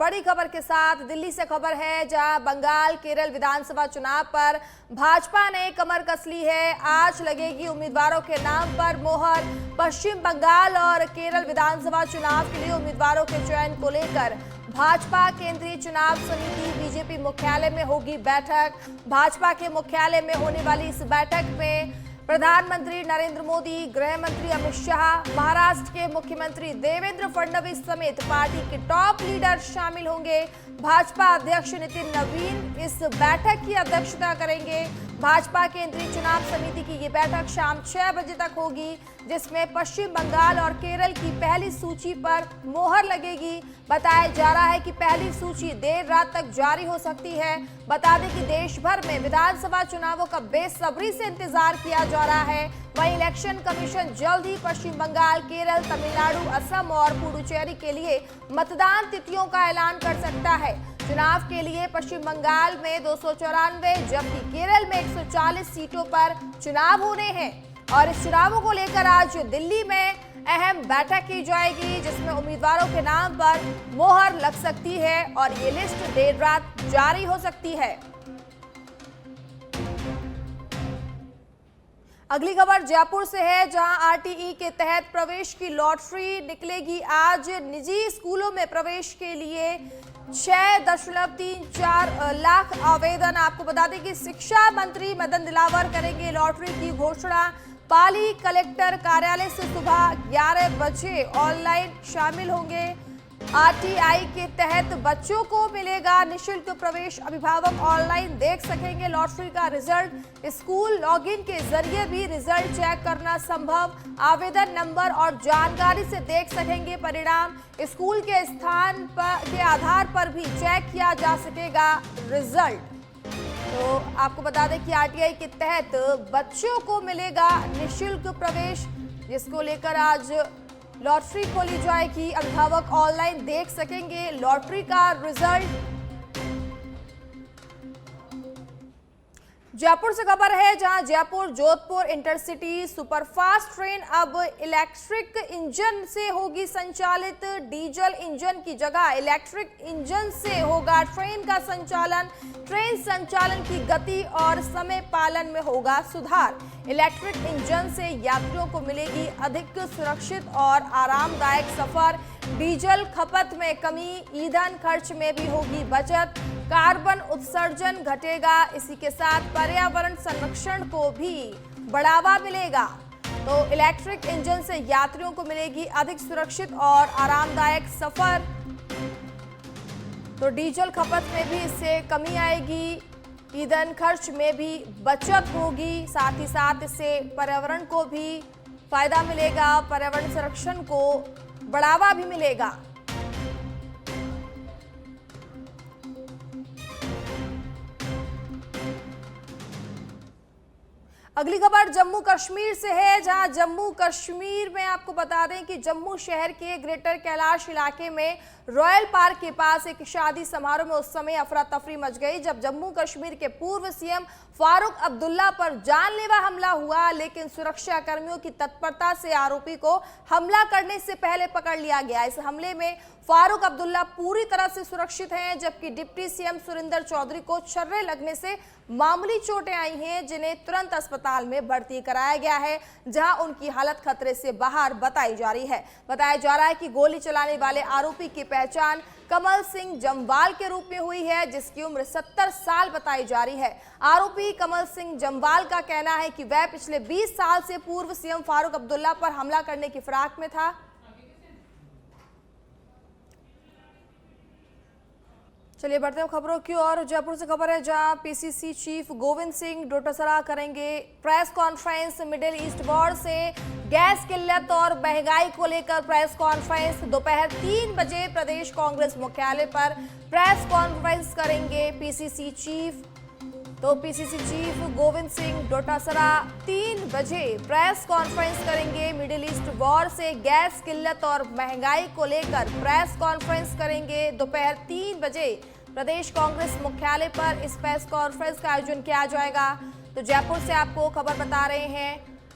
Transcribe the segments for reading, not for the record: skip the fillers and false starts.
बड़ी खबर के साथ दिल्ली से खबर है, जहां बंगाल केरल विधानसभा चुनाव पर भाजपा ने कमर कस ली है। आज लगेगी उम्मीदवारों के नाम पर मोहर। पश्चिम बंगाल और केरल विधानसभा चुनाव के लिए उम्मीदवारों के चयन को लेकर भाजपा केंद्रीय चुनाव समिति बीजेपी मुख्यालय में होगी बैठक। भाजपा के मुख्यालय में होने वाली इस बैठक में प्रधानमंत्री नरेंद्र मोदी, गृह मंत्री अमित शाह, महाराष्ट्र के मुख्यमंत्री देवेंद्र फडणवीस समेत पार्टी के टॉप लीडर शामिल होंगे। भाजपा अध्यक्ष नितिन नवीन इस बैठक की अध्यक्षता करेंगे। भाजपा केंद्रीय चुनाव समिति की ये बैठक शाम 6 बजे तक होगी, जिसमें पश्चिम बंगाल और केरल की पहली सूची पर मोहर लगेगी। बताया जा रहा है कि पहली सूची देर रात तक जारी हो सकती है। बता दें कि देश भर में विधानसभा चुनावों का बेसब्री से इंतजार किया जा रहा है। वहीं इलेक्शन कमीशन जल्द ही पश्चिम बंगाल, केरल, तमिलनाडु, असम और पुडुचेरी के लिए मतदान तिथियों का ऐलान कर सकता है। चुनाव के लिए पश्चिम बंगाल में 294 जबकि केरल में 140 सीटों पर चुनाव होने हैं और इस चुनावों को लेकर आज दिल्ली में अहम बैठक की जाएगी, जिसमें उम्मीदवारों के नाम पर मोहर लग सकती है और ये लिस्ट देर रात जारी हो सकती है। अगली खबर जयपुर से है, जहां आरटीई के तहत प्रवेश की लॉटरी निकलेगी। आज निजी स्कूलों में प्रवेश के लिए 6.34 लाख आवेदन। आपको बता दें कि शिक्षा मंत्री मदन दिलावर करेंगे लॉटरी की घोषणा। पाली कलेक्टर कार्यालय से सुबह 11 बजे ऑनलाइन शामिल होंगे। आरटीई के तहत बच्चों को मिलेगा निःशुल्क प्रवेश। अभिभावक ऑनलाइन देख सकेंगे लॉटरी का रिजल्ट। स्कूल लॉगिन के जरिए भी रिजल्ट चेक करना संभव। आवेदन नंबर और जानकारी से देख सकेंगे परिणाम। स्कूल के स्थान के आधार पर भी चेक किया जा सकेगा रिजल्ट। तो आपको बता दें कि आरटीई के तहत बच्चों को मिलेगा निःशुल्क प्रवेश, जिसको लेकर आज लॉटरी खोली जाएगी। अभिभावक ऑनलाइन देख सकेंगे लॉटरी का रिजल्ट। जयपुर से खबर है, जहां Jaipur Jodhpur intercity superfast train अब इलेक्ट्रिक इंजन से होगी संचालित। डीजल इंजन की जगह इलेक्ट्रिक इंजन से होगा ट्रेन का संचालन। ट्रेन संचालन की गति और समय पालन में होगा सुधार। इलेक्ट्रिक इंजन से यात्रियों को मिलेगी अधिक सुरक्षित और आरामदायक सफर। डीजल खपत में कमी, ईंधन खर्च में भी होगी बचत। कार्बन उत्सर्जन घटेगा। इसी के साथ पर्यावरण संरक्षण को भी बढ़ावा मिलेगा। तो इलेक्ट्रिक इंजन से यात्रियों को मिलेगी अधिक सुरक्षित और आरामदायक सफर। तो डीजल खपत में भी इससे कमी आएगी, ईंधन खर्च में भी बचत होगी। साथ ही साथ इससे पर्यावरण को भी फायदा मिलेगा, पर्यावरण संरक्षण को बढ़ावा भी मिलेगा। अगली खबर जम्मू कश्मीर से है, जहां जम्मू कश्मीर में आपको बता दें कि जम्मू शहर के ग्रेटर कैलाश इलाके में रॉयल पार्क के पास एक शादी समारोह में उस समय अफरा तफरी मच गई जब जम्मू कश्मीर के पूर्व सीएम फारूक अब्दुल्ला पर जानलेवा हमला हुआ। लेकिन सुरक्षा कर्मियों की तत्परता से आरोपी को हमला करने से पहले पकड़ लिया गया। इस हमले में फारूक अब्दुल्ला पूरी तरह से सुरक्षित हैं, जबकि डिप्टी सीएम सुरिंदर चौधरी को छर्रे लगने से मामूली चोटें आई हैं, जिन्हें तुरंत अस्पताल में भर्ती कराया गया है, जहां उनकी हालत खतरे से बाहर बताई जा रही है। बताया जा रहा है कि गोली चलाने वाले आरोपी की पहचान कमल सिंह जम्वाल के रूप में हुई है, जिसकी उम्र 70 साल बताई जा रही है। आरोपी कमल सिंह जम्वाल का कहना है कि वह पिछले 20 साल से पूर्व सीएम फारूक अब्दुल्ला पर हमला करने की फिराक में था। चलिए बढ़ते हैं खबरों की ओर। जयपुर से खबर है, जहां पीसीसी चीफ गोविंद सिंह डोटासरा करेंगे press conference. Middle east war से गैस किल्लत और महंगाई को लेकर प्रेस कॉन्फ्रेंस। दोपहर 3 बजे प्रदेश कांग्रेस मुख्यालय पर प्रेस कॉन्फ्रेंस करेंगे पीसीसी चीफ। तो पीसीसी चीफ गोविंद सिंह डोटासरा 3 बजे प्रेस कॉन्फ्रेंस करेंगे। मिडिल ईस्ट वॉर से गैस किल्लत और महंगाई को लेकर प्रेस कॉन्फ्रेंस करेंगे। दोपहर 3 बजे प्रदेश कांग्रेस मुख्यालय पर इस प्रेस कॉन्फ्रेंस का आयोजन किया जाएगा। तो जयपुर से आपको खबर बता रहे हैं,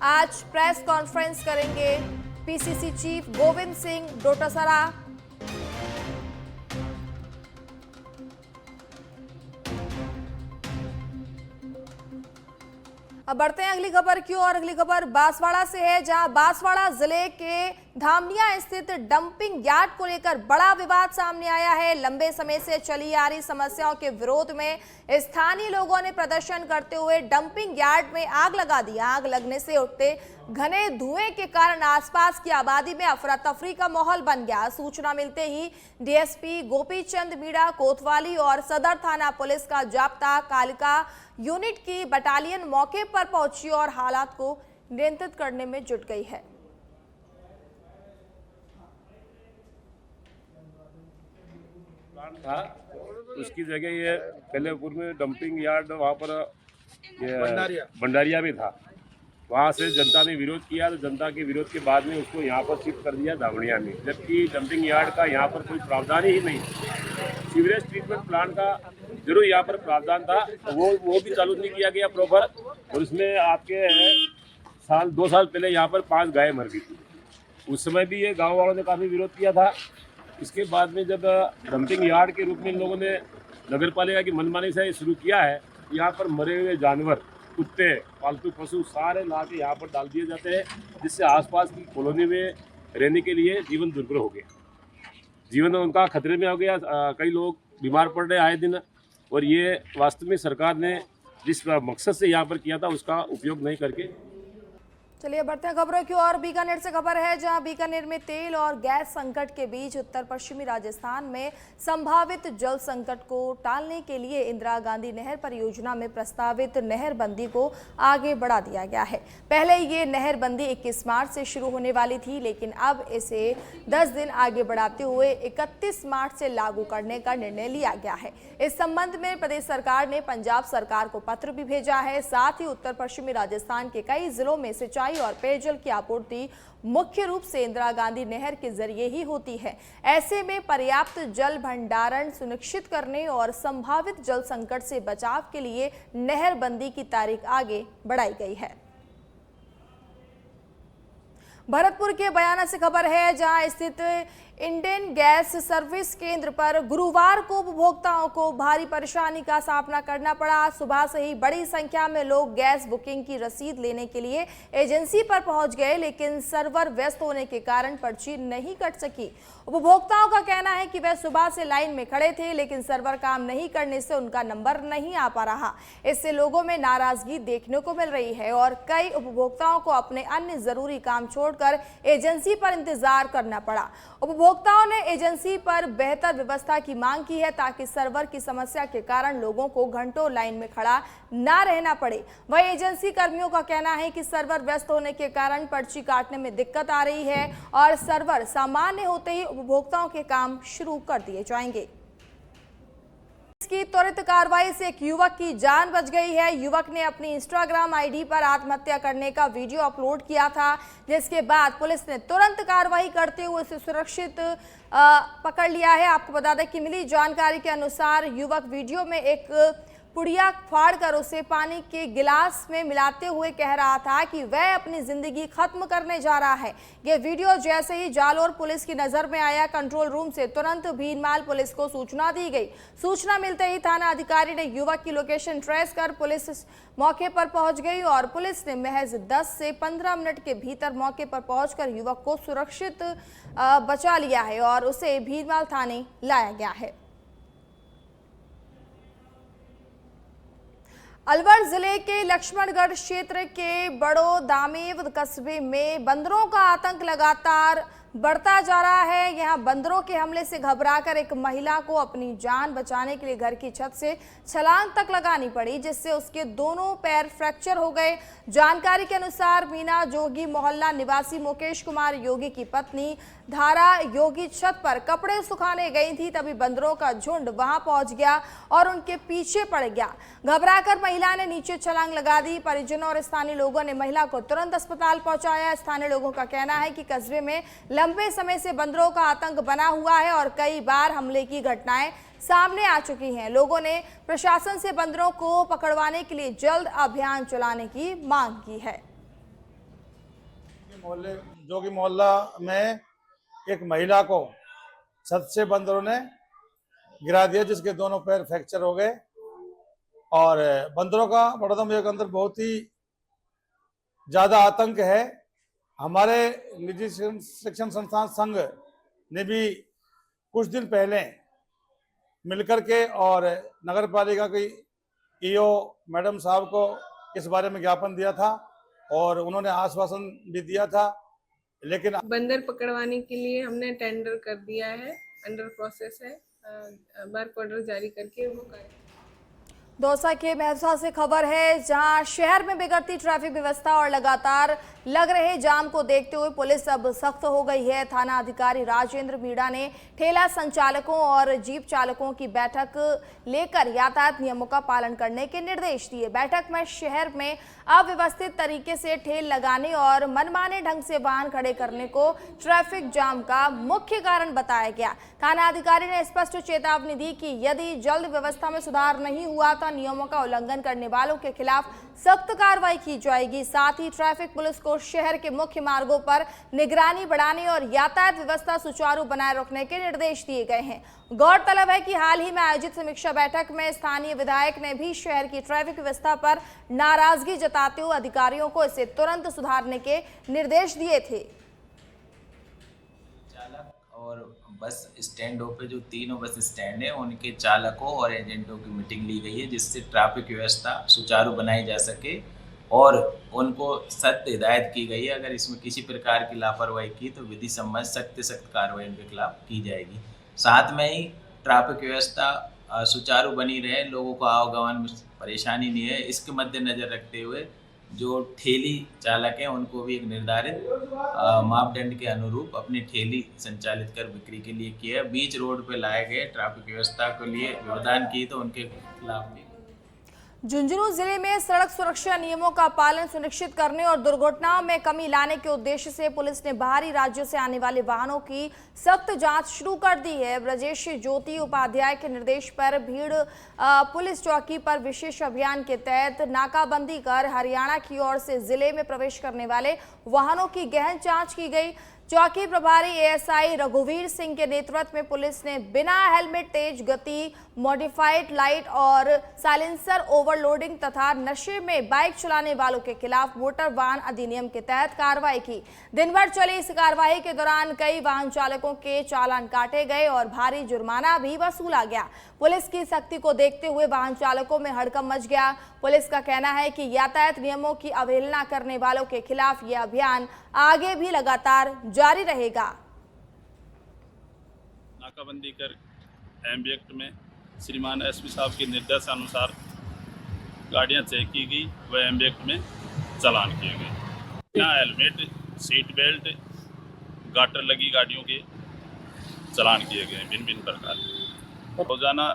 आज प्रेस कॉन्फ्रेंस करेंगे पीसीसी चीफ गोविंद सिंह डोटासरा। अब बढ़ते हैं अगली खबर की ओर। अगली खबर बांसवाड़ा से है, जहां बांसवाड़ा जिले के धामनिया स्थित डंपिंग यार्ड को लेकर बड़ा विवाद सामने आया है। लंबे समय से चली आ रही समस्याओं के विरोध में स्थानीय लोगों ने प्रदर्शन करते हुए डंपिंग यार्ड में आग लगा दी। आग लगने से उठते घने धुएं के कारण आसपास की आबादी में अफरा तफरी का माहौल बन गया। सूचना मिलते ही डीएसपी गोपीचंद मीणा कोतवाली और सदर थाना पुलिस का जाब्ता कालिका यूनिट की बटालियन मौके पर पहुंची और हालात को नियंत्रित करने में जुट गई है। प्लांट था उसकी जगह ये पहले पूर्व में डंपिंग यार्ड वहाँ पर ये भंडारिया में था। वहाँ से जनता ने विरोध किया, तो जनता के विरोध के बाद में उसको यहाँ पर शिफ्ट कर दिया धामनिया में, जबकि डंपिंग यार्ड का यहाँ पर कोई प्रावधान ही नहीं। सीवरेज ट्रीटमेंट प्लांट का जरूर यहाँ पर प्रावधान था, तो वो भी चालू नहीं किया गया प्रॉपर। और उसमें आपके 2 साल पहले यहाँ पर 5 गायें मर गई थी। उस समय भी ये गाँव वालों ने काफ़ी विरोध किया था। इसके बाद में जब डंपिंग यार्ड के रूप में इन लोगों ने नगर पालिका की मनमानी से शुरू किया है, यहाँ पर मरे हुए जानवर, कुत्ते, पालतू पशु सारे ला के यहाँ पर डाल दिए जाते हैं, जिससे आसपास की कॉलोनी में रहने के लिए जीवन दुर्भर हो गया। जीवन उनका खतरे में हो गया। कई लोग बीमार पड़ रहे आए दिन। और ये वास्तव में सरकार ने जिस मकसद से यहाँ पर किया था उसका उपयोग नहीं करके। चलिए बढ़ते हैं खबरों की ओर। बीकानेर से खबर है, जहां बीकानेर में तेल और गैस संकट के बीच उत्तर पश्चिमी राजस्थान में संभावित जल संकट को टालने के लिए इंदिरा गांधी नहर परियोजना में प्रस्तावित नहरबंदी को आगे बढ़ा दिया गया है। पहले ये नहरबंदी 21 मार्च से शुरू होने वाली थी, लेकिन अब इसे 10 दिन आगे बढ़ाते हुए 31 मार्च से लागू करने का निर्णय लिया गया है। इस संबंध में प्रदेश सरकार ने पंजाब सरकार को पत्र भी भेजा है। साथ ही उत्तर पश्चिमी राजस्थान के कई जिलों में सिंचाई और पेयजल की आपूर्ति मुख्य रूप से इंदिरा गांधी नहर के जरिए ही होती है। ऐसे में पर्याप्त जल भंडारण सुनिश्चित करने और संभावित जल संकट से बचाव के लिए नहरबंदी की तारीख आगे बढ़ाई गई है। भरतपुर के बयाना से खबर है, जहां स्थित इंडियन गैस सर्विस केंद्र पर गुरुवार को उपभोक्ताओं को भारी परेशानी का सामना करना पड़ा। सुबह से ही बड़ी संख्या में लोग गैस बुकिंग की रसीद लेने के लिए एजेंसी पर पहुंच गए, लेकिन सर्वर व्यस्त होने के कारण पर्ची नहीं कट सकी। उपभोक्ताओं का कहना है कि वे सुबह से लाइन में खड़े थे, लेकिन सर्वर काम नहीं करने से उनका नंबर नहीं आ पा रहा। इससे लोगों में नाराजगी देखने को मिल रही है और कई उपभोक्ताओं को अपने अन्य जरूरी काम छोड़कर एजेंसी पर इंतजार करना पड़ा। उपभोक्ताओं ने एजेंसी पर बेहतर व्यवस्था की मांग की है, ताकि सर्वर की समस्या के कारण लोगों को घंटों लाइन में खड़ा ना रहना पड़े। वहीं एजेंसी कर्मियों का कहना है कि सर्वर व्यस्त होने के कारण पर्ची काटने में दिक्कत आ रही है और सर्वर सामान्य होते ही उपभोक्ताओं के काम शुरू कर दिए जाएंगे। इसकी त्वरित कार्रवाई से एक युवक की जान बच गई है। युवक ने अपनी इंस्टाग्राम आईडी पर आत्महत्या करने का वीडियो अपलोड किया था, जिसके बाद पुलिस ने तुरंत कार्रवाई करते हुए उसे सुरक्षित पकड़ लिया है। आपको बता दें कि मिली जानकारी के अनुसार युवक वीडियो में एक पुड़िया फाड़कर उसे पानी के गिलास में मिलाते हुए कह रहा था कि वह अपनी जिंदगी खत्म करने जा रहा है। यह वीडियो जैसे ही जालोर पुलिस की नजर में आया, कंट्रोल रूम से तुरंत भीनमाल पुलिस को सूचना दी गई। सूचना मिलते ही थाना अधिकारी ने युवक की लोकेशन ट्रेस कर पुलिस मौके पर पहुंच गई और पुलिस ने महज 10 से 15 मिनट के भीतर मौके पर पहुंचकर युवक को सुरक्षित बचा लिया है और उसे भीनमाल थाने लाया गया है। अलवर जिले के लक्ष्मणगढ़ क्षेत्र के बड़ो दामेव कस्बे में बंदरों का आतंक लगातार बढ़ता जा रहा है। यहां बंदरों के हमले से घबराकर एक महिला को अपनी जान बचाने के लिए घर की छत से छलांग तक लगानी पड़ी, जिससे उसके दोनों पैर फ्रैक्चर हो गए। जानकारी के अनुसार मीना जोगी मोहल्ला निवासी मुकेश कुमार योगी की पत्नी धारा योगी छत पर कपड़े सुखाने गई थी, तभी बंदरों का झुंड वहां पहुंच गया और उनके पीछे पड़ गया। घबराकर महिला ने नीचे छलांग लगा दी। परिजनों और स्थानीय लोगों ने महिला को तुरंत अस्पताल पहुंचाया। स्थानीय लोगों का कहना है कि कस्बे में लंबे समय से बंदरों का आतंक बना हुआ है और कई बार हमले की घटनाएं सामने आ चुकी हैं। लोगों ने प्रशासन से बंदरों को पकड़वाने के लिए जल्द अभियान चलाने की मांग की है। जोगी मोहल्ला में एक महिला को छत से बंदरों ने गिरा दिया, जिसके दोनों पैर फ्रैक्चर हो गए। और बंदरों का बड़ौदा के अंदर बहुत ही ज़्यादा आतंक है। हमारे निजी शिक्षण संस्थान संघ ने भी कुछ दिन पहले मिलकर के और नगर पालिका की ईओ मैडम साहब को इस बारे में ज्ञापन दिया था और उन्होंने आश्वासन भी दिया था, लेकिन बंदर पकड़वाने के लिए हमने टेंडर कर दिया है, अंडर प्रोसेस है, वर्क ऑर्डर जारी करके वो करें। दौसा के मेहसा से खबर है, जहां शहर में बिगड़ती ट्रैफिक व्यवस्था और लगातार लग रहे जाम को देखते हुए पुलिस अब सख्त हो गई है। थाना अधिकारी राजेंद्र मीणा ने ठेला संचालकों और जीप चालकों की बैठक लेकर यातायात नियमों का पालन करने के निर्देश दिए। बैठक में शहर में अव्यवस्थित तरीके से ठेल लगाने और मनमाने ढंग से वाहन खड़े करने को ट्रैफिक जाम का मुख्य कारण बताया गया। थाना अधिकारी ने स्पष्ट चेतावनी दी कि यदि जल्द व्यवस्था में सुधार नहीं हुआ तो नियमों का उल्लंघन करने वालों के खिलाफ सख्त कार्रवाई की जाएगी। साथ ही ट्रैफिक पुलिस को शहर के मुख्य मार्गों पर निगरानी बढ़ाने और यातायात व्यवस्था सुचारू बनाए रखने के निर्देश दिए गए हैं। गौरतलब है कि हाल ही में आयोजित समीक्षा बैठक में स्थानीय विधायक ने भी शहर की ट्रैफिक व्यवस्था पर नाराजगी जताते हुए अधिकारियों को इसे तुरंत सुधारने के निर्देश दिए थे। और बस स्टैंडों पे जो तीनों बस स्टैंड है उनके चालकों और एजेंटों की मीटिंग ली गई है, जिससे ट्रैफिक व्यवस्था सुचारू बनाई जा सके और उनको सख्त हिदायत की गई है। अगर इसमें किसी प्रकार की लापरवाही की तो विधि सम्मत सख्त कार्रवाई उनके खिलाफ की जाएगी। साथ में ही ट्रैफिक व्यवस्था सुचारू बनी रहे, लोगों को आवागमन में परेशानी नहीं है, इसके मद्देनजर रखते हुए जो ठेली चालक हैं उनको भी एक निर्धारित मापदंड के अनुरूप अपनी ठेली संचालित कर बिक्री के लिए किया। बीच रोड पे लाए गए ट्रैफिक व्यवस्था के लिए व्यवधान की तो उनके खिलाफ भी। झुंझुनू जिले में सड़क सुरक्षा नियमों का पालन सुनिश्चित करने और दुर्घटनाओं में कमी लाने के उद्देश्य से पुलिस ने बाहरी राज्यों से आने वाले वाहनों की सख्त जांच शुरू कर दी है। ब्रजेश ज्योति उपाध्याय के निर्देश पर भीड़ पुलिस चौकी पर विशेष अभियान के तहत नाकाबंदी कर हरियाणा की ओर से जिले में प्रवेश करने वाले वाहनों की गहन जाँच की गई। चौकी प्रभारी एएसआई रघुवीर सिंह के नेतृत्व में पुलिस ने बिना हेलमेट, तेज गति, मॉडिफाइड लाइट और साइलेंसर ओवरलोडिंग तथा नशे में बाइक चलाने वालों के खिलाफ मोटर वाहन अधिनियम के तहत कार्रवाई की। दिन भर चली इस कार्रवाई के दौरान कई वाहन चालकों के चालान काटे गए और भारी जुर्माना भी वसूला गया। पुलिस की सख्ती को देखते हुए वाहन चालकों में हड़कंप मच गया। पुलिस का कहना है कि यातायात नियमों की अवहेलना करने वालों के खिलाफ यह अभियान आगे भी लगातार जारी रहेगा। नाकाबंदी कर एम्बियक्ट में श्रीमान एसपी साहब के निर्देशानुसार गाड़ियां चेक की गई व एम्बियक्ट में चालान किए गए। यहाँ हेलमेट, सीट बेल्ट, गाटर लगी गाड़ियों के चालान किए गए भिन्न भिन्न प्रकार। रोजाना